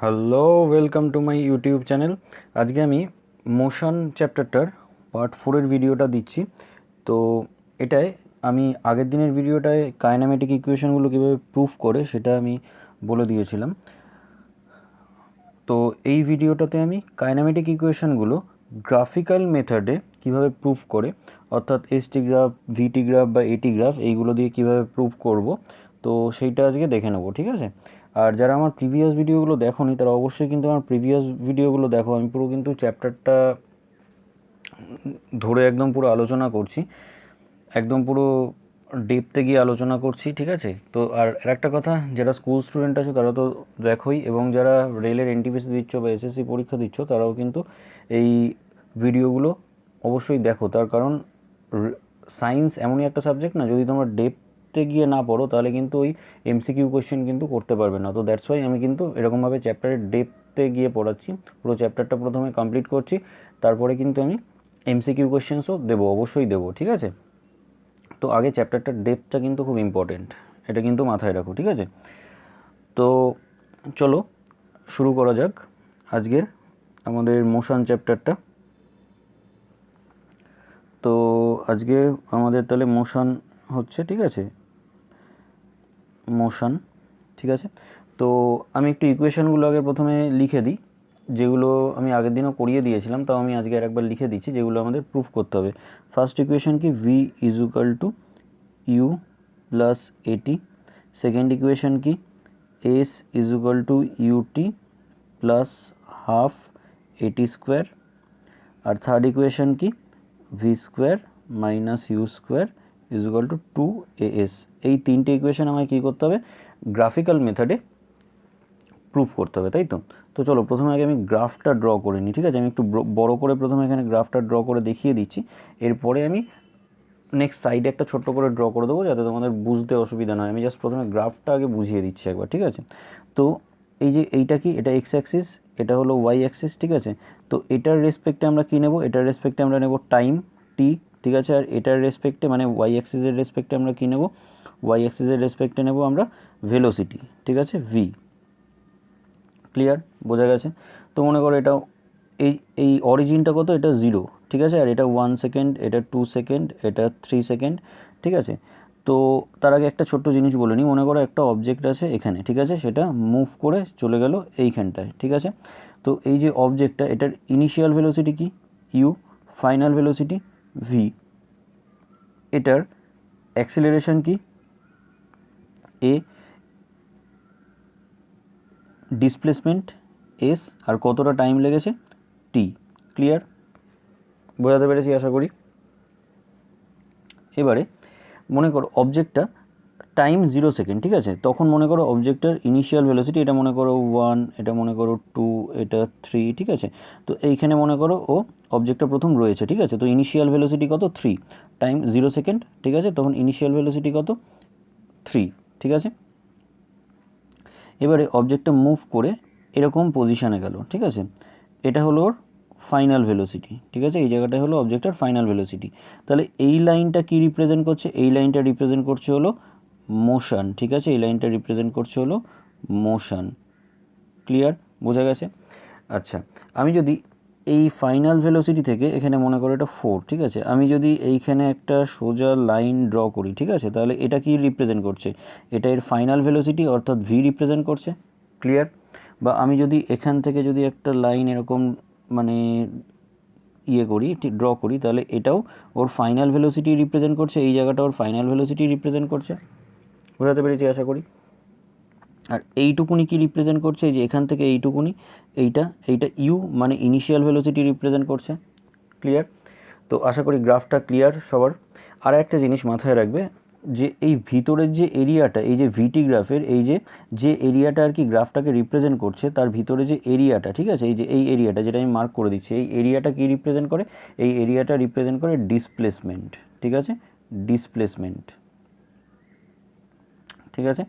Hello, welcome to my YouTube channel. আজকে আমি motion চ্যাপ্টারটার part 4-এর ভিডিওটা দিচ্ছি। তো এটায় আমি আগের দিনের ভিডিওটায় কাইনেমেটিক ইকুয়েশনগুলো কীভাবে প্রুফ করে সেটা আমি বলে দিয়েছিলাম। তো এই ভিডিওটাতে আমি কাইনেমেটিক ইকুয়েশনগুলো গ্রাফিক্যাল মেথডে কীভাবে প্রুফ করে, অর্থাৎ এসটি গ্রাফ, ভিটি গ্রাফ বা এটি গ্রাফ এইগুলো দিয়ে কীভাবে প্রুফ করব, তো সেইটা আজকে দেখে নেব, ঠিক আছে। আর যারা আমার প্রিভিয়াস ভিডিওগুলো দেখোনি তারা অবশ্যই কিন্তু আমার প্রিভিয়াস ভিডিওগুলো দেখো। আমি পুরো কিন্তু চ্যাপ্টারটা ধরে একদম পুরো আলোচনা করছি, একদম পুরো ডেপথে গিয়ে আলোচনা করছি, ঠিক আছে। তো আর একটা কথা, যারা স্কুল স্টুডেন্ট আছে তারা তো দেখোই, এবং যারা রেলের এনটিপিসি দিচ্ছ বা এসএসসি পরীক্ষা দিচ্ছ তারাও কিন্তু এই ভিডিওগুলো অবশ্যই দেখো। তার কারণ সায়েন্স এমনই একটা সাবজেক্ট না, যদি তোমরা ডেপথে গিয়ে না পড়ো তাহলে কিন্তু ওই এমসিকিউ কোয়েশ্চেন কিন্তু করতে পারবে না। তো দ্যাটস ওয়াই আমি কিন্তু এরকমভাবে চ্যাপ্টারের ডেপথে গিয়ে পড়াচ্ছি, পুরো চ্যাপ্টারটা প্রথমে কমপ্লিট করছি, তারপরে কিন্তু আমি এমসিকিউ কোয়েশ্চেন্সও দেবো, অবশ্যই দেবো, ঠিক আছে। তো আগে চ্যাপ্টারটার ডেপথটা কিন্তু খুব ইম্পর্টেন্ট, এটা কিন্তু মাথায় রাখো, ঠিক আছে। তো চলো শুরু করা যাক আজকের আমাদের মোশন চ্যাপ্টারটা। তো আজকে আমাদের তাহলে মোশন হচ্ছে, ঠিক আছে, মোশন, ঠিক আছে। তো আমি একটু ইকুয়েশনগুলো আগে প্রথমে লিখে দিই, যেগুলো আমি আগের দিনও করিয়ে দিয়েছিলাম, তাও আমি আজকে আর একবার লিখে দিচ্ছি, যেগুলো আমাদের প্রুফ করতে হবে। ফার্স্ট ইকুয়েশন কি, v is equal to u plus a t. Second equation কি, s is equal to u t plus half a t square. আর থার্ড ইকুয়েশন কি, v square minus u square is equal to 2as। এই তিনটে equation আমায় কী করতে হবে, graphical মেথডে proof করতে হবে, তাই তো। তো চলো প্রথমে আগে আমি গ্রাফটা ড্র করে নিই, ঠিক আছে। আমি একটু বড় করে প্রথমে এখানে গ্রাফটা ড্র করে দেখিয়ে দিচ্ছি, এরপরে আমি নেক্সট সাইডে একটা ছোট্ট করে ড্র করে দেবো যাতে তোমাদের বুঝতে অসুবিধা নয়। আমি জাস্ট প্রথমে গ্রাফটা আগে বুঝিয়ে দিচ্ছি একবার, ঠিক আছে। তো এই যে এইটা কি, এটা এক্স অ্যাক্সিস, এটা হলো ওয়াই অ্যাক্সিস, ঠিক আছে। তো এটার রেসপেক্টে আমরা কী নেব, এটার রেসপেক্টে আমরা নেব টাইম টি, ঠিক আছে। আর এটার রেসপেক্টে মানে ওয়াই অ্যাক্সিসের রেসপেক্টে আমরা কী নেব, ওয়াই অ্যাক্সিসের রেসপেক্টে নেব আমরা ভেলোসিটি, ঠিক আছে, ভি। ক্লিয়ার, বোঝা গেছে। তো মনে করো এটা এই এই অরিজিনটা কত, এটা 0, ঠিক আছে। আর এটা 1 সেকেন্ড, এটা 2 সেকেন্ড, এটা 3 সেকেন্ড, ঠিক আছে। তো তার আগে একটা ছোট্ট জিনিস বলে নিই, মনে করো একটা অবজেক্ট আছে এখানে, ঠিক আছে, সেটা মুভ করে চলে গেল এইখানটায়, ঠিক আছে। তো এই যে অবজেক্টটা, এটার ইনিশিয়াল ভেলোসিটি কি, ইউ, ফাইনাল ভেলোসিটি ভি, এটার অ্যাক্সিলারেশন কি, এ, ডিসপ্লেসমেন্ট এস, আর কতটা টাইম লেগেছে টি। ক্লিয়ার, বোঝাতে পেরেছি আশা করি। এবারে মনে করো অবজেক্টটা টাইম 0 সেকেন্ড, ঠিক আছে। তখন মনে করো অবজেক্টের ইনিশিয়াল ভেলোসিটি, এটা মনে করো 1, এটা মনে করো 2, এটা 3, ঠিক আছে। তো এইখানে মনে করো ও অবজেক্টটা প্রথম রয়েছে, ঠিক আছে। তো ইনিশিয়াল ভেলোসিটি কত, 3, টাইম 0 সেকেন্ড, ঠিক আছে। তখন ইনিশিয়াল ভেলোসিটি কত, 3, ঠিক আছে। এবারে অবজেক্টটা মুভ করে এরকম পজিশানে গেল, ঠিক আছে। এটা হলো ওর ফাইনাল ভেলোসিটি, ঠিক আছে। এই জায়গাটা হলো অবজেক্টের ফাইনাল ভেলোসিটি। তাহলে এই লাইনটা কি রিপ্রেজেন্ট করছে, এই লাইনটা রিপ্রেজেন্ট করছে হলো মোশন, ঠিক আছে। এই লাইনটা রিপ্রেজেন্ট করছে হলো মোশন। ক্লিয়ার, বোঝা গেছে। আচ্ছা, আমি যদি এই ফাইনাল ভেলোসিটি থেকে এখানে মনে করো এটা 4, ঠিক আছে, আমি যদি এইখানে একটা সোজা লাইন ড্র করি, ঠিক আছে, তাহলে এটা কি রিপ্রেজেন্ট করছে, এটা এর ফাইনাল ভেলোসিটি অর্থাৎ ভি রিপ্রেজেন্ট করছে। ক্লিয়ার। বা আমি যদি এখান থেকে যদি একটা লাইন এরকম মানে ইয়ে করি, ড্র করি, তাহলে এটাও ওর ফাইনাল ভেলোসিটি রিপ্রেজেন্ট করছে, এই জায়গাটা ওর ফাইনাল ভেলোসিটি রিপ্রেজেন্ট করছে, বোঝাতে পেরেছি আশা করি। আর এইটুকুনি কি রিপ্রেজেন্ট করছে, এই যে এখান থেকে এইটুকুনি, এইটা ইউ মানে ইনিশিয়াল ভেলোসিটি রিপ্রেজেন্ট করছে। ক্লিয়ার। তো আশা করি গ্রাফটা ক্লিয়ার সবার। আর একটা জিনিস মাথায় রাখবে, যে এই ভিতরের যে এরিয়াটা, এই যে ভিটি গ্রাফের এই যে এরিয়াটা আর কি গ্রাফটাকে রিপ্রেজেন্ট করছে, তার ভিতরে যে এরিয়াটা, ঠিক আছে, এই যে এই এরিয়াটা যেটা আমি মার্ক করে দিচ্ছি, এই এরিয়াটা কি রিপ্রেজেন্ট করে, এই এরিয়াটা রিপ্রেজেন্ট করে ডিসপ্লেসমেন্ট, ঠিক আছে, ডিসপ্লেসমেন্ট, ঠিক আছে।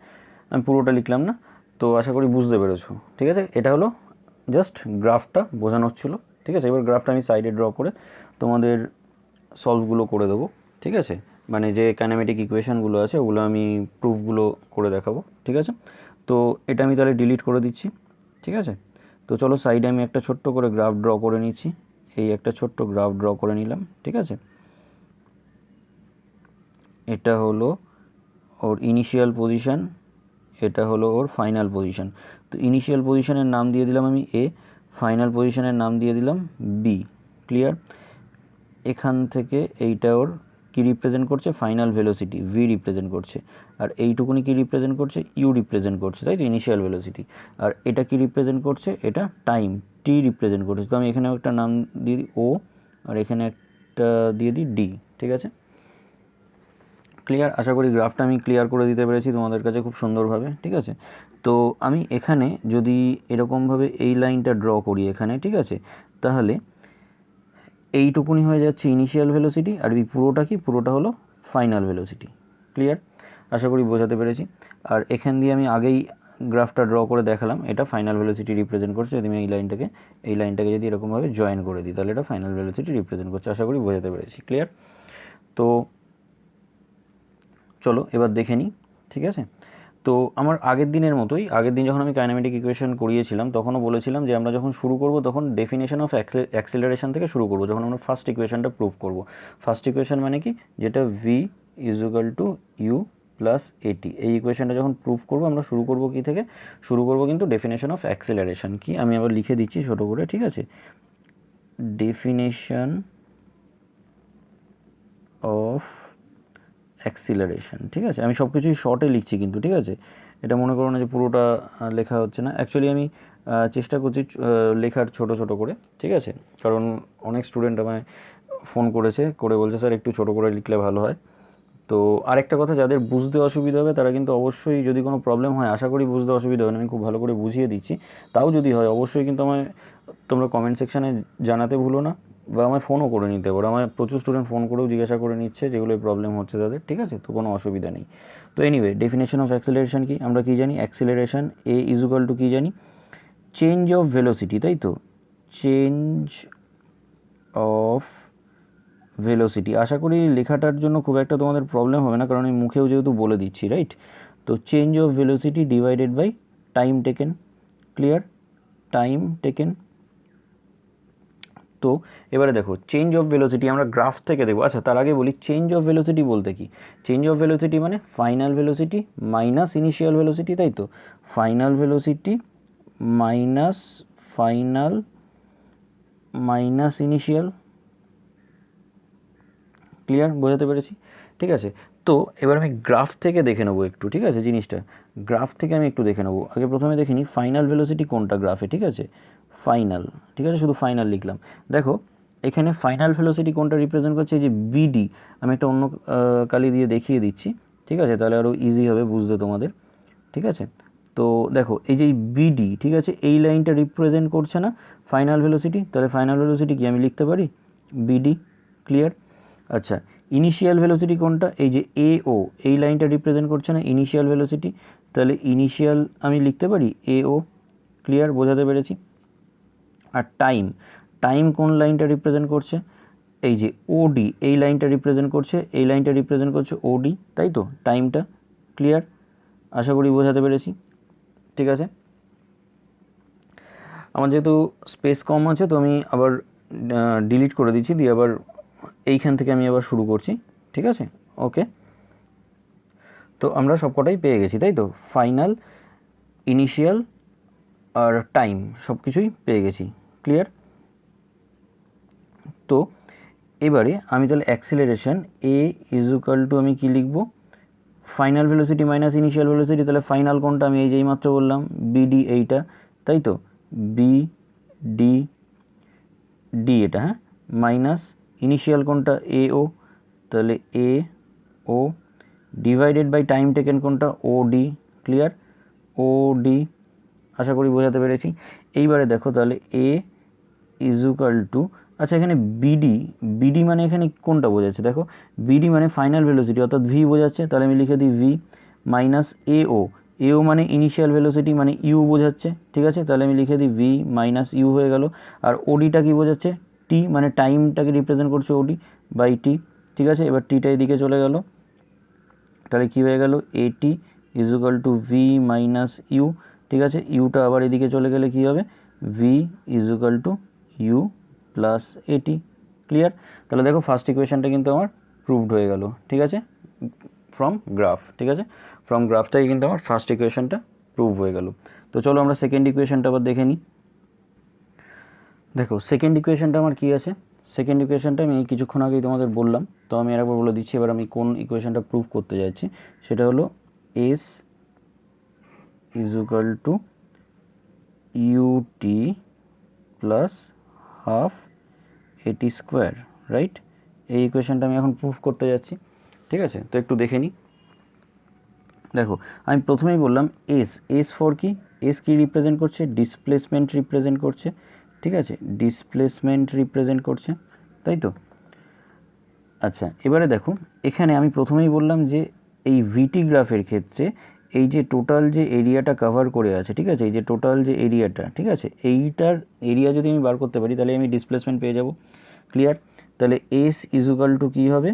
আমি পুরোটা লিখলাম না, তো আশা করি বুঝতে পেরেছো, ঠিক আছে। এটা হলো জাস্ট গ্রাফটা বোঝানো হচ্ছিলো, ঠিক আছে। এবার গ্রাফটা আমি সাইডে ড্র করে তোমাদের সলভগুলো করে দেবো, ঠিক আছে। মানে যে কাইনেমেটিক ইকুয়েশনগুলো আছে ওগুলো আমি প্রুফগুলো করে দেখাবো, ঠিক আছে। তো এটা আমি তাহলে ডিলিট করে দিচ্ছি, ঠিক আছে। তো চলো সাইডে আমি একটা ছোট্ট করে গ্রাফ ড্র করে নিচ্ছি, এই একটা ছোট্ট গ্রাফ ড্র করে নিলাম, ঠিক আছে। এটা হলো ওর ইনিশিয়াল পজিশন, এটা হলো ওর ফাইনাল পজিশন। তো ইনিশিয়াল পজিশনের নাম দিয়ে দিলাম আমি এ, ফাইনাল পজিশনের নাম দিয়ে দিলাম বি। ক্লিয়ার? এখান থেকে এইটা ওর কি রিপ্রেজেন্ট করছে, ফাইনাল ভেলোসিটি ভি রিপ্রেজেন্ট করছে, আর এইটুকুনি কি রিপ্রেজেন্ট করছে, ইউ রিপ্রেজেন্ট করছে, তাই তো, ইনিশিয়াল ভেলোসিটি। আর এটা কি রিপ্রেজেন্ট করছে, এটা টাইম টি রিপ্রেজেন্ট করছে। তো আমি এখানে একটা নাম দিয়ে দিই ও, আর এখানে একটা দিয়ে দিই ডি, ঠিক আছে। ক্লিয়ার? আশা করি গ্রাফটা আমি ক্লিয়ার করে দিতে পেরেছি তোমাদের কাছে খুব সুন্দরভাবে, ঠিক আছে। তো আমি এখানে যদি এরকমভাবে এই লাইনটা ড্র করি এখানে, ঠিক আছে, তাহলে এইটুকুনি হয়ে যাচ্ছে ইনিশিয়াল ভেলোসিটি, আর এই পুরোটা কি, পুরোটা হলো ফাইনাল ভেলোসিটি। ক্লিয়ার? আশা করি বোঝাতে পেরেছি। আর এখান দিয়ে আমি আগেই গ্রাফটা ড্র করে দেখালাম, এটা ফাইনাল ভেলোসিটি রিপ্রেজেন্ট করছে। যদি আমি এই লাইনটাকে যদি এরকমভাবে জয়েন করে দিই, তাহলে এটা ফাইনাল ভেলোসিটি রিপ্রেজেন্ট করছে। আশা করি বোঝাতে পেরেছি। ক্লিয়ার? তো চলো এবার দেখে নিই, ঠিক আছে। তো আমার আগের দিনের মতোই, আগের দিন যখন আমি কাইনেমেটিক ইকুয়েশন করিয়েছিলাম তখনও বলেছিলাম যে আমরা যখন শুরু করব তখন ডেফিনেশন অফ অ্যাক্সিলারেশন থেকে শুরু করব, যখন আমরা ফার্স্ট ইকুয়েশনটা প্রুভ করব। ফার্স্ট ইকুয়েশন মানে কি, যেটা v is equal to u plus a t, এই ইকুয়েশনটা যখন প্রুভ করব আমরা শুরু করব কি থেকে, শুরু করব কিন্তু ডেফিনেশন অফ অ্যাক্সিলারেশন কি, আমি আবার লিখে দিচ্ছি ছোটো করে, ঠিক আছে। ডেফিনেশন অফ অ্যাক্সিলারেশন, ঠিক আছে। আমি সব কিছুই শর্টে লিখছি কিন্তু, ঠিক আছে, এটা মনে করো না যে পুরোটা লেখা হচ্ছে না। অ্যাকচুয়ালি আমি চেষ্টা করছি লেখার ছোট ছোট করে, ঠিক আছে, কারণ অনেক স্টুডেন্ট আমায় ফোন করেছে, করে বলছে স্যার একটু ছোট করে লিখলে ভালো হয়। তো আরেকটা কথা, যাদের বুঝতে অসুবিধা হবে তারা কিন্তু অবশ্যই, যদি কোনো প্রবলেম হয়, আশা করি বুঝতে অসুবিধা হবে না, আমি খুব ভালো করে বুঝিয়ে দিচ্ছি, তাও যদি হয় অবশ্যই কিন্তু আমায় তোমরা কমেন্ট সেকশানে জানাতে ভুলো না, বা আমায় ফোনও করে নিতে পারো। আমার প্রচুর স্টুডেন্ট ফোন করেও জিজ্ঞাসা করে নিচ্ছে যেগুলো প্রবলেম হচ্ছে তাদের, ঠিক আছে, তো কোনো অসুবিধা নেই। তো এনিওয়ে, ডেফিনেশন অফ অ্যাক্সিলারেশন কি, আমরা কী জানি, acceleration a is equal to কী জানি, চেঞ্জ অফ ভেলোসিটি, তাই তো, চেঞ্জ অফ ভেলোসিটি। আশা করি লেখাটার জন্য খুব একটা তোমাদের প্রবলেম হবে না, কারণ আমি মুখেও যেহেতু বলে দিচ্ছি, রাইট। তো change of velocity divided by time taken. Clear? Time taken. তো এবারে দেখো, চেঞ্জ অফ ভেলোসিটি আমরা গ্রাফ থেকে দেখবো। আচ্ছা, তার আগে বলি চেঞ্জ অফ ভেলোসিটি বলতে কি। চেঞ্জ অফ ভেলোসিটি মানে final velocity minus initial velocity, তাই তো, final velocity minus minus initial. Clear? বোঝাতে পেরেছি? ঠিক আছে। তো এবার আমি গ্রাফ থেকে দেখে নেবো একটু, ঠিক আছে, জিনিসটা গ্রাফ থেকে আমি একটু দেখে নেবো। আগে প্রথমে দেখে নিই ফাইনাল ভেলোসিটি কোনটা গ্রাফে, ঠিক আছে, ফাইনাল, ঠিক আছে, শুধু ফাইনাল লিখলাম। দেখো এখানে ফাইনাল ভেলোসিটি কোনটা রিপ্রেজেন্ট করছে, এই যে বিডি, আমি একটা অন্য কালি দিয়ে দেখিয়ে দিচ্ছি, ঠিক আছে, তাহলে আরও ইজি হবে বুঝতে তোমাদের, ঠিক আছে। তো দেখো এই যে বিডি, ঠিক আছে, এই লাইনটা রিপ্রেজেন্ট করছে না ফাইনাল ভেলোসিটি, তাহলে ফাইনাল ভেলোসিটি কি আমি লিখতে পারি, বিডি। ক্লিয়ার? আচ্ছা, ইনিশিয়াল ভেলোসিটি কোনটা, এই যে এ ও, এই লাইনটা রিপ্রেজেন্ট করছে না ইনিশিয়াল ভেলোসিটি, তাহলে ইনিশিয়াল আমি লিখতে পারি এ ও। ক্লিয়ার? বোঝাতে পেরেছি? আর টাইম, টাইম কোন লাইনটা রিপ্রেজেন্ট করছে, এই যে ওডি, এই লাইনটা রিপ্রেজেন্ট করছে, এই লাইনটা রিপ্রেজেন্ট করছে ওডি, তাই তো, টাইমটা। ক্লিয়ার? আশা করি বোঝাতে পেরেছি, ঠিক আছে। আমার যেহেতু স্পেস কম আছে তো আমি আবার ডিলিট করে দিচ্ছি, দিয়ে আবার এইখান থেকে আমি আবার শুরু করছি, ঠিক আছে। ওকে, তো আমরা সবকটাই পেয়ে গেছি, তাই তো, ফাইনাল, ইনিশিয়াল আর টাইম সব কিছুই পেয়ে গেছি। ক্লিয়ার? তো এবারে আমি তাহলে acceleration a is equal two আমি কী লিখব, final velocity minus initial velocity, তাহলে ফাইনাল কোনটা আমি এই যেই মাত্র বললাম বিডি, এইটা, তাই তো, বি ডি ডি, এটা, হ্যাঁ, মাইনাস ইনিশিয়াল কোনটা এ ও, তাহলে এ ও, ডিভাইডেড বাই টাইম টেকেন কোনটা ও ডি। ক্লিয়ার? ও ডি। আশা করি বোঝাতে পেরেছি। এইবারে দেখো তাহলে এ ইজ ইকুয়াল টু, আচ্ছা এখানে বিডি, বিডি মানে এখানে কোনটা বোঝাচ্ছে, দেখো বিডি মানে ফাইনাল ভেলোসিটি অর্থাৎ ভি বোঝাচ্ছে, তাহলে আমি লিখে দিই ভি, মাইনাস এও, এও মানে ইনিশিয়াল ভেলোসিটি মানে ইউ বোঝাচ্ছে, ঠিক আছে, তাহলে আমি লিখে দিই ভি মাইনাস ইউ হয়ে গেল। আর ওডিটা কি বোঝাচ্ছে, টি মানে টাইমটাকে রিপ্রেজেন্ট করছে ওডি বাই টি, ঠিক আছে। এবার টিটা এদিকে চলে গেল, তাহলে কী হয়ে গেল, a t is equal to v minus u, ঠিক আছে, ইউটা আবার এদিকে চলে গেলে কী হবে, v is equal to u plus a t. Clear? তাহলে দেখো ফার্স্ট ইকুয়েশনটা কিন্তু আমার প্রুভড হয়ে গেল। ঠিক আছে, ফ্রম গ্রাফ। ঠিক আছে, ফ্রম গ্রাফ থেকে কিন্তু আমার ফার্স্ট ইকুয়েশনটা প্রুভ হয়ে গেল। তো চলো আমরা সেকেন্ড ইকুয়েশনটা আবার দেখে নিই। দেখো সেকেন্ড ইকুয়েশনটা আমার কী আছে, সেকেন্ড ইকুয়েশনটা আমি কিছুক্ষণ আগেই তোমাদের বললাম, তো আমি আরেকবার বলে দিচ্ছি এবার আমি কোন ইকুয়েশনটা প্রুভ করতে যাচ্ছি। সেটা হলো s is equal to u t plus half a t square, right? এই ইকুয়েশনটা আমি এখন প্রুভ করতে যাচ্ছি। ঠিক আছে, তো একটু দেখে নিই। দেখো আমি প্রথমেই বললাম এস, এস ফর কি, এস কি রিপ্রেজেন্ট করছে, ডিসপ্লেসমেন্ট রিপ্রেজেন্ট করছে। ঠিক আছে, ডিসপ্লেসমেন্ট রিপ্রেজেন্ট করছে, তাই তো? আচ্ছা, এবারে দেখো এখানে আমি প্রথমেই বললাম যে এই ভিটি গ্রাফের ক্ষেত্রে এই যে টোটাল যে এরিয়াটা কভার করে আছে, ঠিক আছে, এই যে টোটাল যে এরিয়াটা, ঠিক আছে, এইটার এরিয়া যদি আমি বার করতে পারি তাহলে আমি ডিসপ্লেসমেন্ট পেয়ে যাব। ক্লিয়ার? তাহলে এস ইজ ইকুয়াল টু কী হবে,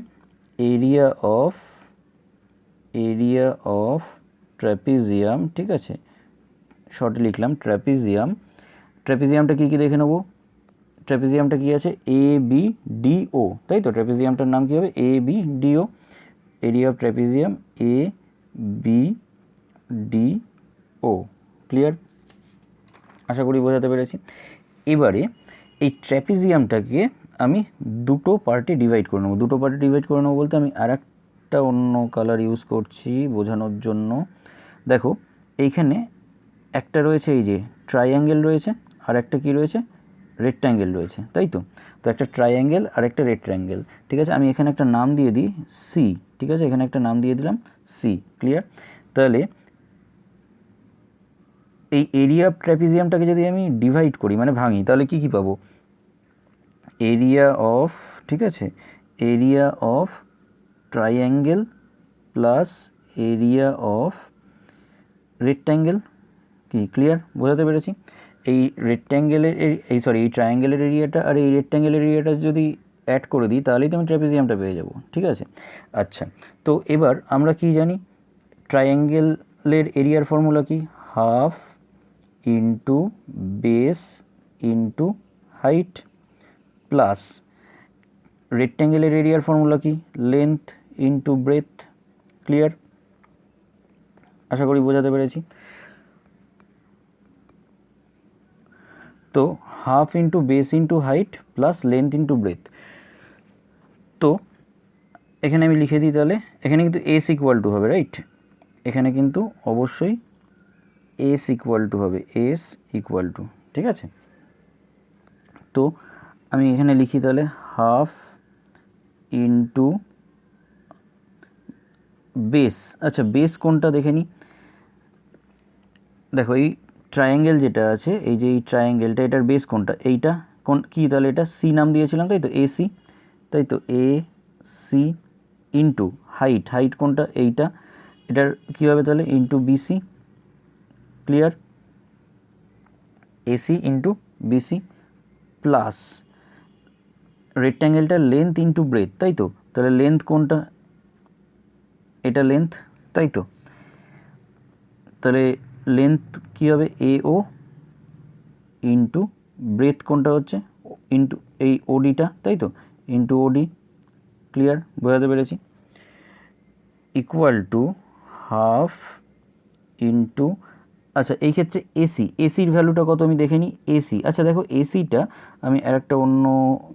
এরিয়া অফ ট্র্যাপিজিয়াম। ঠিক আছে, শর্টে লিখলাম ট্র্যাপিজিয়াম। ট্র্যাপিজিয়ামটা কী কী দেখে নেবো, ট্র্যাপিজিয়ামটা কী আছে, এ বি ডি ও, তাই তো? ট্র্যাপিজিয়ামটার নাম কী হবে, A B D O. Area of trapezium A B D O. Clear? আশা করি বোঝাতে পেরেছি। এবারে এই ট্র্যাপিজিয়ামটাকে আমি দুটো পার্টে ডিভাইড করে নেবো। দুটো পার্টে ডিভাইড করে নেবো বলতে আমি আর একটা অন্য কালার ইউজ করছি বোঝানোর জন্য। দেখো এইখানে একটা রয়েছে এই যে ট্রাইঅ্যাঙ্গেল রয়েছে, আর একটা কী রয়েছে, রেক্ট্যাঙ্গেল রয়েছে, তাই তো? তো একটা ট্রাইঅ্যাঙ্গেল আর একটা রেক্ট্যাঙ্গেল। ঠিক আছে, আমি এখানে একটা নাম দিয়ে দিই সি। ঠিক আছে, এখানে একটা নাম দিয়ে দিলাম সি। ক্লিয়ার? তাহলে এই এরিয়া অফ ট্র্যাপিজিয়ামটাকে যদি আমি ডিভাইড করি মানে ভাঙি, তাহলে কি কি পাবো, এরিয়া অফ, ঠিক আছে, area of triangle plus area of rectangle. কি ক্লিয়ার? বোঝাতে পেরেছি? এই রেক্ট্যাঙ্গেলের এই ট্রায়াঙ্গেলের এরিয়াটা আর এই রেক্ট্যাঙ্গেলের এরিয়াটা যদি অ্যাড করে দিই তাহলেই তো আমি ট্র্যাপিজিয়ামটা পেয়ে যাব। ঠিক আছে, আচ্ছা, তো এবার আমরা কি জানি, ট্রায়াঙ্গেলের এরিয়ার ফর্মুলা কি, half into base into height, plus রেক্ট্যাঙ্গেলের এরিয়ার ফর্মুলা কি, লেন্থ ইন্টু ব্রেথ। ক্লিয়ার? আশা করি বোঝাতে পেরেছি। তো half into base into height plus length into breadth. তো এখানে আমি লিখে দিই, তাহলে এখানে কিন্তু এস ইকুয়াল টু হবে, রাইট? এখানে কিন্তু অবশ্যই এস ইকুয়াল টু হবে, এস ইকুয়াল টু, ঠিক আছে? তো আমি এখানে লিখি তাহলে হাফ ইন্টু বেস। আচ্ছা, বেস কোনটা দেখে নিই। দেখো এই ট্রায়াঙ্গেল যেটা আছে, এই যে এই ট্রায়াঙ্গেলটা, এটার বেস কোনটা, এইটা কোন কী, তাহলে এটা সি নাম দিয়েছিলাম, তাই তো? এসি, তাই তো? A C into height, height কোনটা, এইটা, এটার কী হবে তাহলে, into BC. Clear? AC into BC plus রেক্ট্যাঙ্গেলটার লেন্থ ইন্টু ব্রেথ, তাই তো? তাহলে লেন্থ কোনটা, এটা লেন্থ, তাই তো? তাহলে লেন্থ কী হবে, এ ও ইন্টু ব্রেথ কোনটা হচ্ছে, ইন্টু এই ওডিটা, তাই তো? ইন্টু ওডি। ক্লিয়ার? বোঝাতে পেরেছি? ইকুয়াল টু হাফ ইন্টু, আচ্ছা এই ক্ষেত্রে এসি, এসির ভ্যালুটা কত আমি দেখে নিই। এসি, আচ্ছা দেখো এসিটা আমি আর একটা অন্য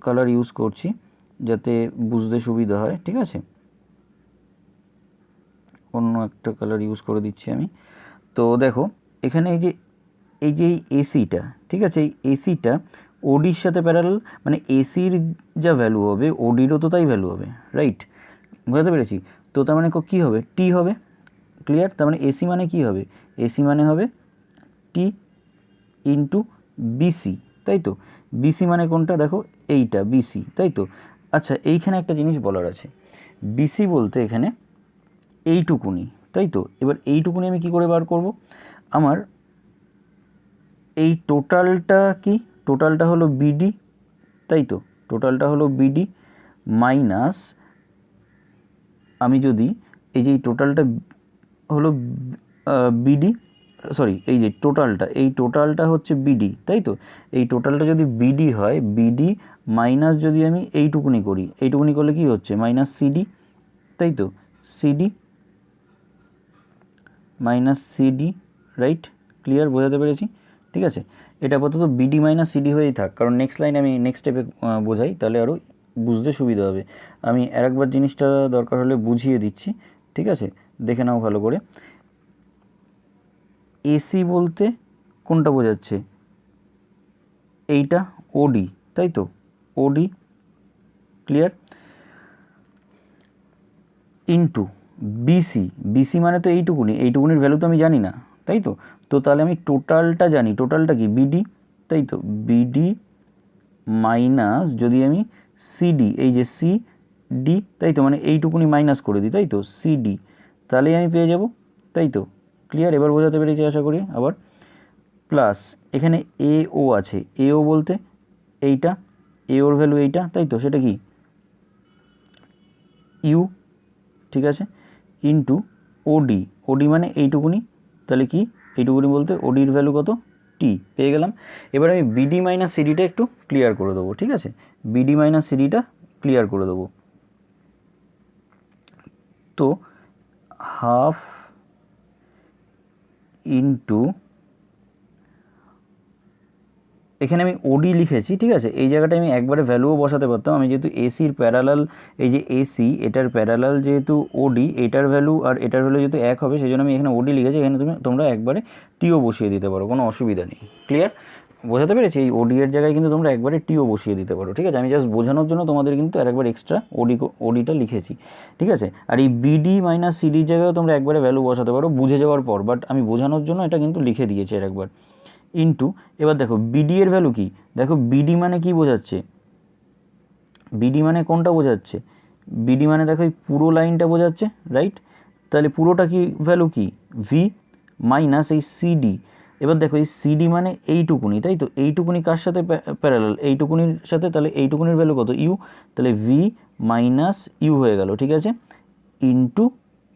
কালার ইউজ করছি যাতে বুঝতে সুবিধা হয়। ঠিক আছে, অন্য একটা কালার ইউজ করে দিচ্ছি আমি। তো দেখো এখানে এই যে এসিটা, ঠিক আছে, এই এসিটা ওডির সাথে প্যারালাল, মানে এসির যা ভ্যালু হবে ওডিরও তো তাই ভ্যালু হবে, রাইট? বুঝতে পেরেছি? তো তার মানে কী হবে, টি হবে। ক্লিয়ার? তার মানে এসি মানে কী হবে, এসি মানে হবে টি ইন্টু বিসি, তাই তো? বিসি মানে কোনটা, দেখো এইটা বিসি, তাই তো? আচ্ছা, এইখানে একটা জিনিস বলার আছে, বিসি বলতে এখানে এইটুকুনি, তাই তো? এবার এইটুকুনি আমি কি করে বার করব, আমার এই টোটালটা কি, টোটালটা হলো বিডি, তাই তো? টোটালটা হলো বিডি মাইনাস, আমি যদি এই যে টোটালটা হলো বিডি সরি এই যে টোটালটা, এই টোটালটা হচ্ছে বিডি, তাই তো? এই টোটালটা যদি বিডি হয়, বিডি মাইনাস যদি আমি এইটুকুনি করি, এইটুকুনি করলে কি হচ্ছে মাইনাস সিডি, তাই তো? CD minus CD, right? Clear, বোঝাতে পেরেছি? ঠিক আছে, এটা আপাতত বিডি মাইনাস সিডি হয়েই থাক, কারণ নেক্সট লাইন আমি নেক্সট স্টেপে বোঝাই, তাহলে আরও বুঝতে সুবিধা হবে। আমি আরেকবার জিনিসটা দরকার হলে বুঝিয়ে দিচ্ছি, ঠিক আছে? দেখে নাও ভালো করে। এসি বলতে কোনটা বোঝাচ্ছে? এইটা ওডি, তাই তো? ওডি, ক্লিয়ার? ইন্টু বিসি, বিসি মানে তো এইটুকুনি, এইটুকুনির ভ্যালু তো আমি জানি না, তাই তো? তো তাহলে আমি টোটালটা জানি, টোটালটা কি বিডি, তাই তো? বিডি মাইনাস যদি আমি সিডি, এই যে সিডি, তাই তো? মানে এইটুকুনি মাইনাস করে দিই, তাই তো? সিডি, তাহলেই আমি পেয়ে যাব, তাই তো? ক্লিয়ার, এবার বোঝাতে পেরেছি আশা করি। আবার প্লাস এখানে এও আছে, এও বলতে এইটা, এওর ভ্যালু এইটা, তাই তো? সেটা কি ইউ, ঠিক আছে? ইন্টু ওডি, ওডি মানে এইটুকুনি, তাহলে কি এইটুকুনি বলতে ওডির ভ্যালু কত? টি, পেয়ে গেলাম। এবার আমি বিডি মাইনাস সিডিটা একটু ক্লিয়ার করে দেবো, ঠিক আছে? বিডি মাইনাস সিডিটা ক্লিয়ার করে দেবো। তো হাফ ইন্টু, এখানে আমি ওডি লিখেছি, ঠিক আছে? এই জায়গাটায় আমি একবারে ভ্যালুও বসাতে পারতাম, আমি যেহেতু এসির প্যারালাল, এই যে এসি এটার প্যারালাল যেহেতু ওডি, এটার ভ্যালু আর এটার ভ্যালু যেহেতু এক হবে, সেই জন্য আমি এখানে ওডি লিখেছি, এখানে তোমরা একবারে টিও বসিয়ে দিতে পারো, কোনো অসুবিধা নেই। ক্লিয়ার, বোঝাতে পেরেছি? এই ওডি এর জায়গায় কিন্তু তোমরা একবারে টিও বসিয়ে দিতে পারো, ঠিক আছে? আমি জাস্ট বোঝানোর জন্য তোমাদের কিন্তু আরেকবার এক্সট্রা ওডিটা লিখেছি, ঠিক আছে? আর এই বিডি মাইনাস সিডির জায়গায়ও তোমরা একবারে ভ্যালু বসাতে পারো বুঝে যাওয়ার পর, বাট আমি বোঝানোর জন্য এটা কিন্তু লিখে দিয়েছি আরেকবার। ইন্টু, এবার দেখো বিডি এর ভ্যালু কি, দেখো বিডি মানে কি বোঝাচ্ছে? বিডি মানে কোনটা বোঝাচ্ছে? বিডি মানে দেখো এই পুরো লাইনটা বোঝাচ্ছে, রাইট? তাহলে পুরোটা কি ভ্যালু কি? ভি মাইনাস এই সিডি। এবার দেখো এই সিডি মানে এইটুকুনি, তাই তো? এইটুকুনি কার সাথে প্যারালাল? এইটুকুনির সাথে, তাহলে এইটুকুনির ভ্যালু কত? ইউ, তাহলে ভি মাইনাস ইউ হয়ে গেল, ঠিক আছে? Into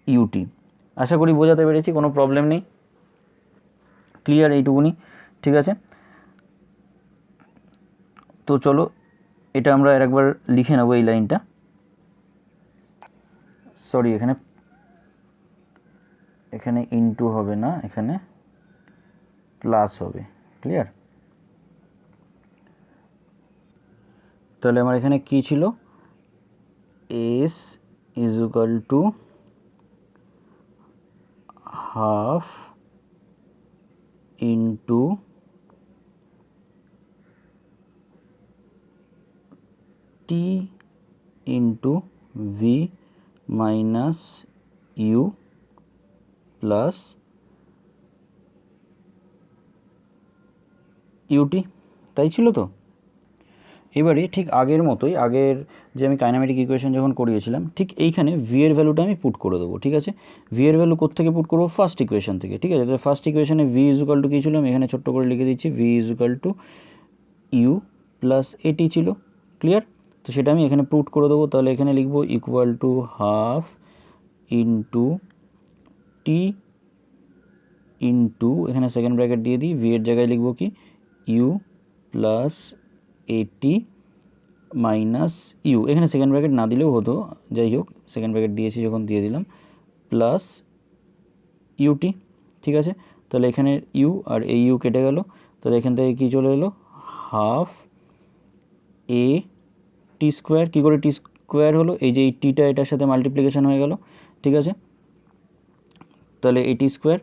UT. আশা করি বোঝাতে পেরেছি, কোনো প্রবলেম নেই। ক্লিয়ার এইটুকুনি, ঠিক আছে? তো চলো এটা আমরা আরেকবার লিখে নেব এই লাইনটা, সরি এখানে ইনটু হবে না, এখানে প্লাস হবে। ক্লিয়ার, তাহলে আমার এখানে কি ছিল? S is equal to half into t into v minus u plus u t, তাই ছিল তো? এবারে ঠিক আগের মতোই, আগের যে আমি কাইনামেটিক ইকুয়েশন যখন করিয়েছিলাম, ঠিক এইখানে ভি এর ভ্যালুটা আমি পুট করে দেবো, ঠিক আছে? ভি এর ভ্যালু কোত্থেকে পুট করবো? ফার্স্ট ইকুয়েশন থেকে, ঠিক আছে? তাহলে ফার্স্ট ইকুয়েশনে ভি ইজ ইকুয়াল টু কী ছিল? আমি এখানে ছোট্ট করে লিখে দিচ্ছি, v is equal to u plus a t ছিল। ক্লিয়ার, তো সেটা আমি এখানে পুট করে দেবো, তাহলে এখানে লিখবো equal to half into t into, এখানে সেকেন্ড ব্র্যাকেট দিয়ে দিই, ভি এর জায়গায় লিখবো কি? ইউ প্লাস এটি মাইনাস ইউ, এখানে সেকেন্ড ব্র্যাকেট না দিলেও হতো, যাই হোক সেকেন্ড ব্র্যাকেট দিয়েছি যখন দিয়ে দিলাম, প্লাস ইউটি, ঠিক আছে? তাহলে এখানে ইউ আর এই ইউ কেটে গেল, তাহলে এখান থেকে কী চলে এলো? হাফ এ টি স্কোয়ার। কী করে টি স্কোয়ার হলো? এই যে এই টিটা এটার সাথে মাল্টিপ্লিকেশন হয়ে গেল, ঠিক আছে? তাহলে এটি square,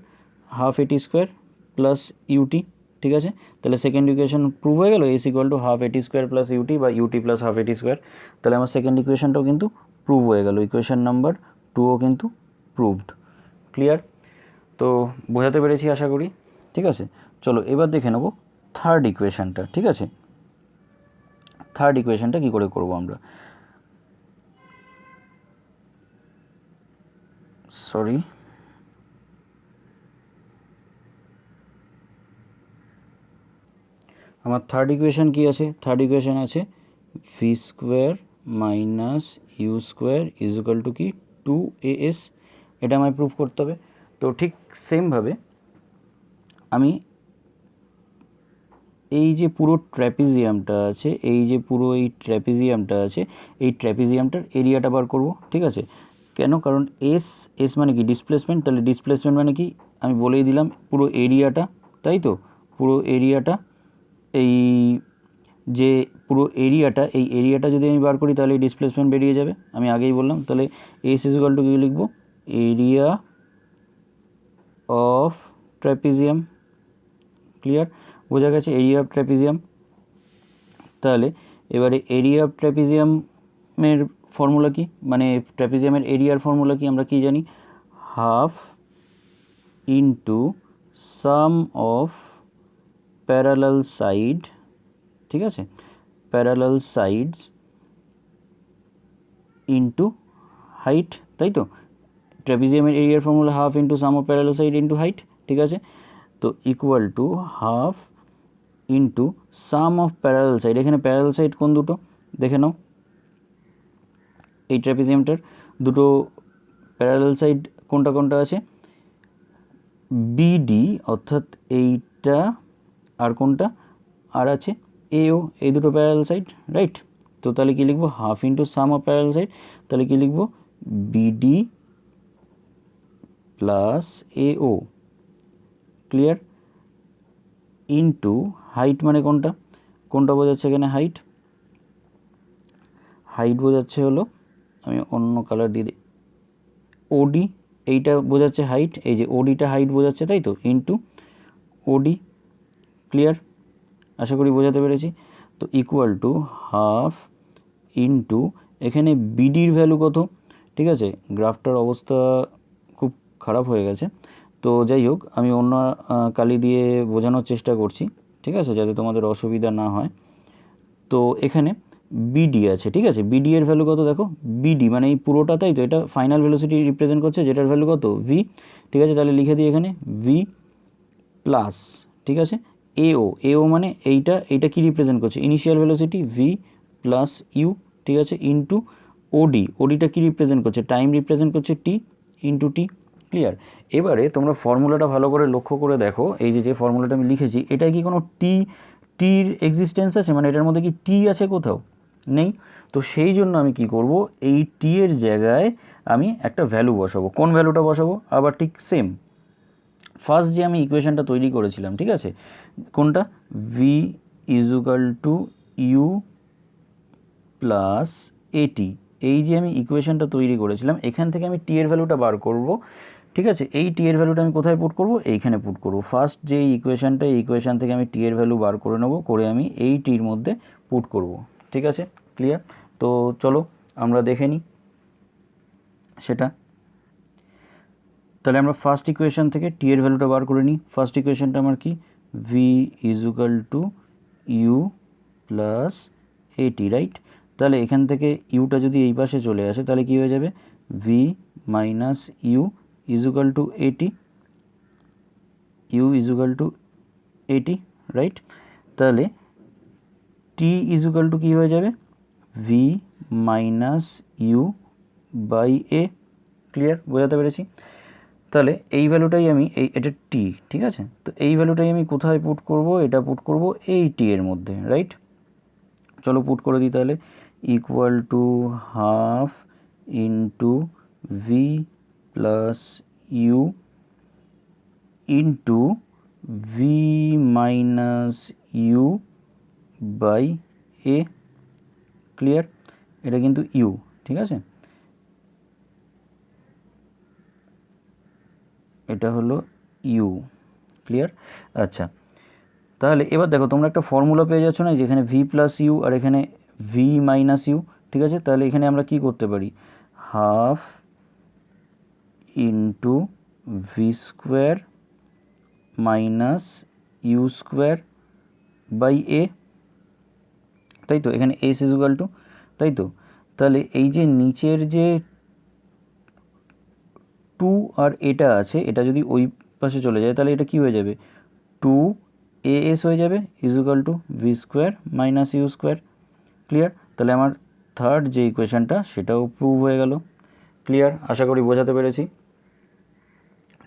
half a t square plus UT, ঠিক আছে? তাহলে সেকেন্ড ইকুয়েশন প্রুভ হয়ে গেল, S equal to half a t square plus UT বা UT plus half a t square. তাহলে আমার সেকেন্ড ইকুয়েশনটাও কিন্তু প্রুভ হয়ে গেল, ইকুয়েশন নাম্বার 2ও কিন্তু প্রুভড। ক্লিয়ার, তো বোঝাতে পেরেছি আশা করি, ঠিক আছে? চলো এবার দেখে নেব থার্ড ইকুয়েশনটা, ঠিক আছে? থার্ড ইকুয়েশনটা কী করে করব আমরা? সরি, আমার থার্ড ইকুয়েশন কি আছে? থার্ড ইকুয়েশন আছে v square minus u square is equal to কি? 2as। এটা আমায় প্রুভ করতে হবে। তো ঠিক সেমভাবে আমি এই যে পুরো ট্র্যাপিজিয়ামটা আছে, এই যে পুরো এই ট্র্যাপিজিয়ামটা আছে, এই ট্র্যাপিজিয়ামটার এরিয়াটা বার করব, ঠিক আছে। কেন? কারণ এস, এস মানে কি ডিসপ্লেসমেন্ট, তাহলে ডিসপ্লেসমেন্ট মানে কি আমি বলেই দিলাম পুরো এরিয়াটা, তাই তো, পুরো এরিয়াটা, এই যে পুরো এরিয়াটা, এই এরিয়াটা যদি আমি বার করি তাহলে ডিসপ্লেসমেন্ট বেরিয়ে যাবে, আমি আগেই বললাম। তাহলে এস ইজ ইকুয়াল টু কি লিখব, এরিয়া অফ ট্র্যাপিজিয়াম। ক্লিয়ার? বোঝা গেছে এরিয়া অফ ট্র্যাপিজিয়াম। তাহলে এবারে এরিয়া অফ ট্র্যাপিজিয়ামের ফর্মুলা কি, মানে ট্র্যাপিজিয়ামের এরিয়ার ফর্মুলা কি আমরা কি জানি, half into some of parallel side, ঠিক আছে, প্যারালাল সাইডস ইন্টু হাইট, তাই তো। ট্র্যাপিজিয়ামের এরিয়ার formula half into some of parallel side into height, ঠিক আছে। তো equal to half into some of parallel side, এখানে প্যারালাল সাইড কোন দুটো দেখে নাও, এই ট্র্যাপিজিয়ামটার দুটো প্যারালাল সাইড কোনটা কোনটা আছে, বিডি অর্থাৎ এইটা, আর কোনটা, আর আছে এও, এই দুটো প্যারালাল সাইড, রাইট। তো তাহলে কী লিখবো, half into some of parallel side, তাহলে কী লিখবো, বিডি প্লাস এও, ক্লিয়ার, ইন্টু হাইট মানে কোনটা, কোনটা বোঝাচ্ছে এখানে হাইট, হাইট বোঝাচ্ছে হলো, আমি অন্য কালার দিয়ে দিই, ওডি, এইটা বোঝাচ্ছে হাইট, এই যে ওডিটা হাইট বোঝাচ্ছে, তাই তো, ইন্টু ওডি। ক্লিয়ার? আশা করি বোঝাতে পেরেছি। তো ইকুয়াল টু হাফ ইন্টু, এখানে বিডির ভ্যালু কত, ঠিক আছে, গ্রাফটার অবস্থা খুব খারাপ হয়ে গেছে, তো যাই হোক আমি অন্য কালি দিয়ে বোঝানোর চেষ্টা করছি, ঠিক আছে, যাতে তোমাদের অসুবিধা না হয়। তো এখানে বিডি আছে, ঠিক আছে, বিডি এর ভ্যালু কত দেখো, বিডি মানে এই পুরোটা, তাই তো, এটা ফাইনাল ভেলোসিটি রিপ্রেজেন্ট করছে, যেটার ভ্যালু কত ভি, ঠিক আছে, তাহলে লিখে দিই এখানে ভি প্লাস, ঠিক আছে, এও, এও মানে এইটা, এইটা কি রিপ্রেজেন্ট করছে, initial velocity v plus u, ঠিক আছে, ইন্টু ওডি, ওডিটা কি রিপ্রেজেন্ট করছে, টাইম রিপ্রেজেন্ট করছে টি ইন্টু টি। ক্লিয়ার? এবারে তোমরা ফর্মুলাটা ভালো করে লক্ষ্য করে দেখো, এই যে ফর্মুলাটা আমি লিখেছি, এটা কি কোনো টির এক্সিস্টেন্স আছে, মানে এটার মধ্যে কি টি আছে কোথাও, নেই। তো সেই জন্য আমি কি করব, এই টি এর জায়গায় আমি একটা ভ্যালু বসাবো, কোন ভ্যালুটা বসাবো, আবার ঠিক সেম ফার্স্ট যে আমি ইকুয়েশনটা তৈরি করেছিলাম, ঠিক আছে, কোনটা, v is equal to u plus a t, এই যে আমি ইকুয়েশনটা তৈরি করেছিলাম, এখান থেকে আমি টি এর ভ্যালুটা বার করব, ঠিক আছে। এই টি এর ভ্যালুটা আমি কোথায় পুট করব, এইখানে পুট করব, ফার্স্ট যে ইকুয়েশনটা, এই ইকুয়েশন থেকে আমি টি এর ভ্যালু বার করে নেব, করে আমি এই টির মধ্যে পুট করব, ঠিক আছে। ক্লিয়ার? তো চলো আমরা দেখে নিই সেটা। তাহলে আমরা ফার্স্ট ইকুয়েশন থেকে টি এর ভ্যালুটা বার করে নিই। ফার্স্ট ইকুয়েশনটা আমার কি, v is equal to u plus a t, right. তাহলে এখান থেকে ইউটা যদি এই পাশে চলে আসে তাহলে কী হয়ে যাবে, v minus u is equal to a t, u is equal to a t, right. তাহলে টি ইজুকাল টু কী হয়ে যাবে, v minus u by a. Clear? বোঝাতে পেরেছি? তাহলে এই ভ্যালুটাই আমি, এটা টি, ঠিক আছে, তো এই ভ্যালুটাই আমি কোথায় পুট করব, এটা পুট করব এই টি এর মধ্যে, রাইট। চলো পুট করে দিই তাহলে, equal to half into v plus u into v minus u by a. Clear? এটা কিন্তু ইউ, ঠিক আছে, এটা হলো ইউ। ক্লিয়ার? আচ্ছা, তাহলে এবার দেখো তোমরা একটা ফর্মুলা পেয়ে যাচ্ছ না, যেখানে ভি প্লাস ইউ আর এখানে ভি মাইনাস ইউ, ঠিক আছে। তাহলে এখানে আমরা কি করতে পারি, half into v square minus u square by a, তাই তো, এখানে এস ইজুকাল টু, তাই তো। তাহলে এই যে নিচের যে টু আর এটা আছে, এটা যদি ওই পাশে চলে যায় তাহলে এটা কি হয়ে যাবে, টু এ এস হয়ে যাবে is equal to v square minus u square. Clear? তাহলে আমার থার্ড যে ইকুয়েশানটা সেটাও প্রুভ হয়ে গেল। ক্লিয়ার? আশা করি বোঝাতে পেরেছি।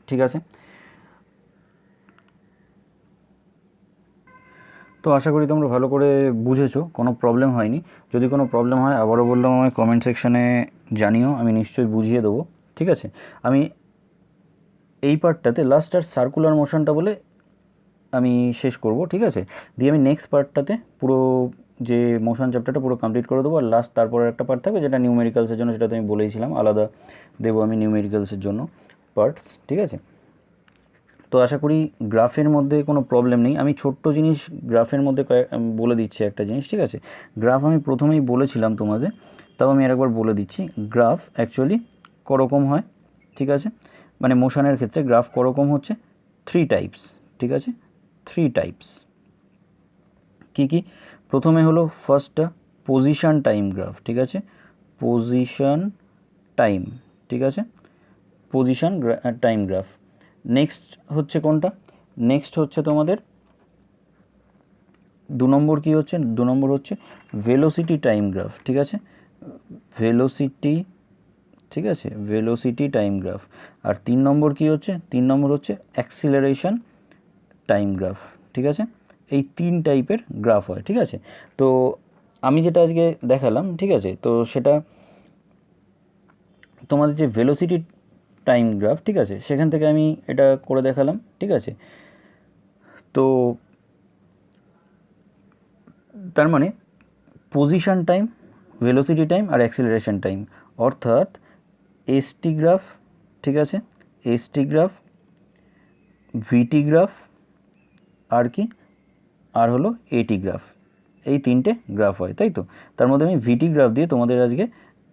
ঠিক আছে, তো আশা করি তোমরা ভালো করে বুঝেছো, কোনো প্রবলেম হয়নি। যদি কোনো প্রবলেম হয় আবারও বললাম আমায় কমেন্ট সেকশানে জানিও, আমি নিশ্চয়ই বুঝিয়ে দেবো। ঠিক আছে, আমি এই পার্টটাতে লাস্ট আর সার্কুলার মোশনটা বলে আমি শেষ করব। ঠিক আছে, দিয়ে আমি নেক্সট পার্টটাতে পুরো যে মোশন চ্যাপ্টারটা পুরো কমপ্লিট করে দেবো। আর লাস্ট তারপরে একটা পার্ট থাকবে যেটা নিউমেরিক্যালসের জন্য, সেটা তো আমি বলেইছিলাম আলাদা দেবো আমি নিউমেরিক্যালসের জন্য পার্টস। ঠিক আছে, তো আশা করি গ্রাফের মধ্যে কোনো প্রবলেম নেই। আমি ছোট্ট জিনিস গ্রাফের মধ্যে বলে দিচ্ছি একটা জিনিস। ঠিক আছে, গ্রাফ আমি প্রথমেই বলেছিলাম তোমাদের, তাও আমি আরেকবার বলে দিচ্ছি। গ্রাফ অ্যাকচুয়ালি করকম হয়। ঠিক আছে, মানে মোশনের ক্ষেত্রে গ্রাফ করকম হচ্ছে 3 টাইপস। ঠিক আছে, 3 টাইপস কী কী? প্রথমে হলো ফার্স্টটা পজিশন টাইম গ্রাফ। ঠিক আছে, পজিশন টাইম। ঠিক আছে, পজিশন টাইম গ্রাফ। নেক্সট হচ্ছে কোনটা? নেক্সট হচ্ছে তোমাদের 2 নম্বর কী হচ্ছে? 2 নম্বর হচ্ছে ভেলোসিটি টাইম গ্রাফ। ঠিক আছে, ভেলোসিটি। ঠিক আছে, ভেলোসিটি টাইম গ্রাফ। আর 3 নম্বর কী হচ্ছে? 3 নম্বর হচ্ছে অ্যাক্সিলারেশন টাইম গ্রাফ। ঠিক আছে, এই 3 টাইপের গ্রাফ হয়। ঠিক আছে, তো আমি যেটা আজকে দেখালাম, ঠিক আছে, তো সেটা তোমাদের যে ভেলোসিটি টাইম গ্রাফ, ঠিক আছে, সেখান থেকে আমি এটা করে দেখালাম। ঠিক আছে, তো তার মানে পজিশন টাইম, ভেলোসিটি টাইম আর অ্যাক্সিলারেশন টাইম, অর্থাৎ এসটি গ্রাফ। ঠিক আছে, এসটি গ্রাফ, ভিটি গ্রাফ, আর কি, আর হলো এটি গ্রাফ। এই 3টে গ্রাফ হয়, তাই তো? তার মধ্যে আমি ভিটি গ্রাফ দিয়ে তোমাদের আজকে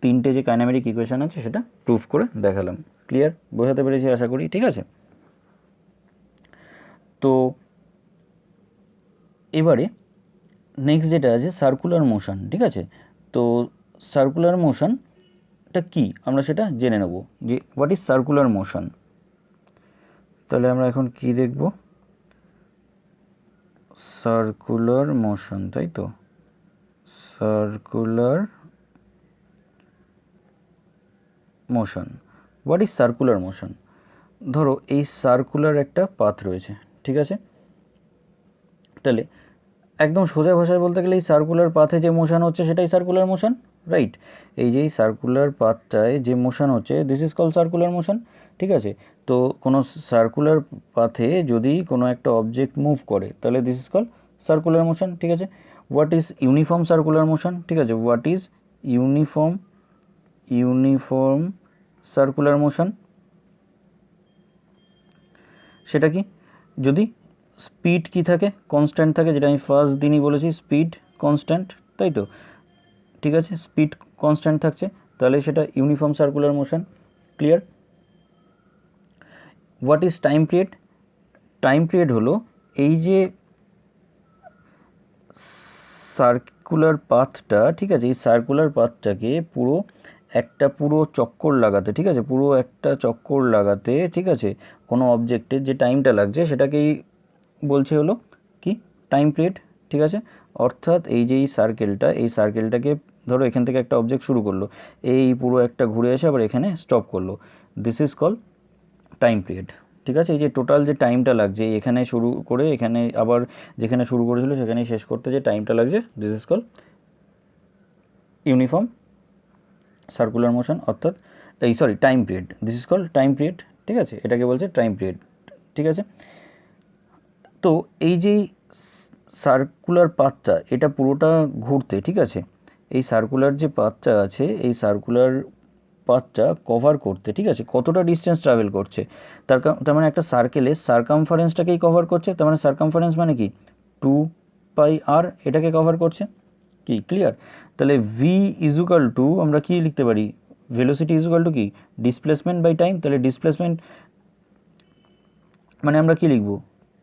3টে যে কাইনেমেটিক ইকুয়েশন আছে সেটা প্রুফ করে দেখালাম। ক্লিয়ার? বোঝাতে পেরেছি আশা করি। ঠিক আছে, তো এবারে নেক্সট যেটা আছে সার্কুলার মোশন। ঠিক আছে, তো সার্কুলার মোশনটা কি আমরা সেটা জেনে নেব, যে হোয়াট ইজ সার্কুলার মোশন। তাহলে আমরা এখন কি দেখব? সার্কুলার মোশন, তাই তো? Circular motion. What is circular motion? ধরো এই সার্কুলার একটা পাথ রয়েছে। ঠিক আছে, তাহলে একদম সোজা ভাষায় বলতে গেলে এই সার্কুলার পাথে যে মোশন হচ্ছে সেটাই সার্কুলার মোশন, রাইট? এই যে সার্কুলার পাথটায় যে মোশন হচ্ছে, this is call circular motion. ঠিক আছে, তো কোনো সার্কুলার পাথে যদি কোনো একটা অবজেক্ট মুভ করে তাহলে this is call circular motion. ঠিক আছে, what is uniform circular motion? ঠিক আছে, what is uniform circular motion? সেটা কি? যদি স্পিড কি থাকে? কনস্ট্যান্ট থাকে, যেটা আমি ফার্স্ট দিনই বলেছি, স্পিড কনস্ট্যান্ট, তাই তো? ঠিক আছে, স্পিড কনস্ট্যান্ট থাকছে, তাহলে সেটা uniform circular motion. Clear? What is time period? Time period হলো এই যে সার্কুলার পাথটা, ঠিক আছে, এই সার্কুলার পাথটাকে পুরো চক্কর লাগাতে, ঠিক আছে, পুরো একটা চক্কর লাগাতে, ঠিক আছে, কোনো অবজেক্টের যে টাইমটা লাগছে সেটাকেই বলছে হলো কি? Time period. ঠিক আছে, অর্থাৎ এই যে এই সার্কেলটাকে ধরো এখান থেকে একটা অবজেক্ট শুরু করলো, এই পুরো একটা ঘুরে এসে আবার এখানে স্টপ করলো, this is call time period. ঠিক আছে, এই যে টোটাল যে টাইমটা লাগছে এখানে শুরু করে এখানে আবার যেখানে শুরু করেছিল সেখানেই শেষ করতে যে টাইমটা লাগছে, this is call uniform circular motion, অর্থাৎ time period, this is call time period. ঠিক আছে, এটাকে বলছে টাইম পিরিয়ড। ঠিক আছে, তো এই যে সার্কুলার পাথটা এটা পুরোটা ঘুরতে, ঠিক আছে, এই সার্কুলার যে পাথটা আছে এই সার্কুলার পাথটা কভার করতে, ঠিক আছে, কতটা ডিস্টেন্স ট্রাভেল করছে, তার মানে একটা সার্কেলের সার্কামফারেন্সটাকেই কভার করছে। তার মানে সার্কামফারেন্স মানে কি? 2πr, এটাকে কভার করছে। কি? ক্লিয়ার? তাহলে ভি ইজুকাল টু আমরা কি লিখতে পারি? ভেলোসিটি ইজুকাল টু কি? Displacement by time. তাহলে ডিসপ্লেসমেন্ট মানে আমরা কি লিখব?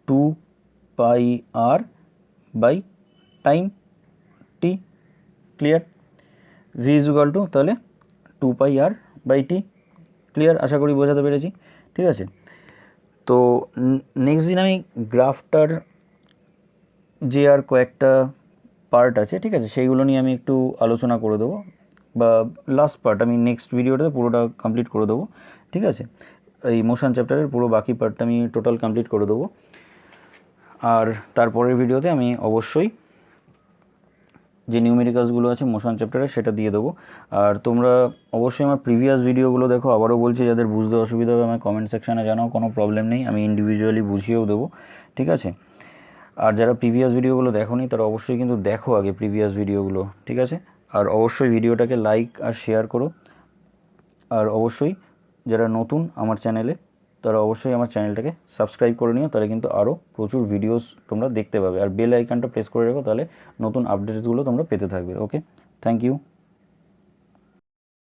2πr by time t. Clear? V is equal to তাহলে 2πr বাই টি। ক্লিয়ার? আশা করি বোঝাতে পেরেছি। ঠিক আছে, তো নেক্সট দিন আমি গ্রাফটার যে আর কয়েকটা পার্ট আছে, ঠিক আছে, সেইগুলো নিয়ে আমি একটু আলোচনা করে দেবো, বা লাস্ট পার্ট আমি নেক্সট ভিডিওতে পুরোটা কমপ্লিট করে দেবো। ঠিক আছে, এই মোশন চ্যাপ্টারের পুরো বাকি পার্টটা আমি টোটাল কমপ্লিট করে দেবো। আর তারপরের ভিডিওতে আমি অবশ্যই যে নিউমেরিক্যালসগুলো আছে মোশন চ্যাপ্টারে সেটা দিয়ে দেবো। আর তোমরা অবশ্যই আমার প্রিভিয়াস ভিডিওগুলো দেখো। আবারও বলছি, যাদের বুঝতে অসুবিধা হবে আমার কমেন্ট সেকশানে জানাও, কোনো প্রবলেম নেই, আমি ইন্ডিভিজুয়ালি বুঝিয়েও দেবো, ঠিক আছে। আর যারা প্রিভিয়াস ভিডিওগুলো দেখোনি তারা অবশ্যই কিন্তু দেখো আগে প্রিভিয়াস ভিডিওগুলো, ঠিক আছে। আর অবশ্যই ভিডিওটাকে লাইক আর শেয়ার করো। আর অবশ্যই যারা নতুন আমার চ্যানেলে তারা অবশ্যই আমার চ্যানেলটাকে সাবস্ক্রাইব করে নিও, তাহলে কিন্তু আরও প্রচুর ভিডিওস তোমরা দেখতে পাবে। আর বেল আইকনটা প্রেস করে রাখো, তাহলে নতুন আপডেটসগুলো তোমরা পেতে থাকবে। ওকে, থ্যাংক ইউ।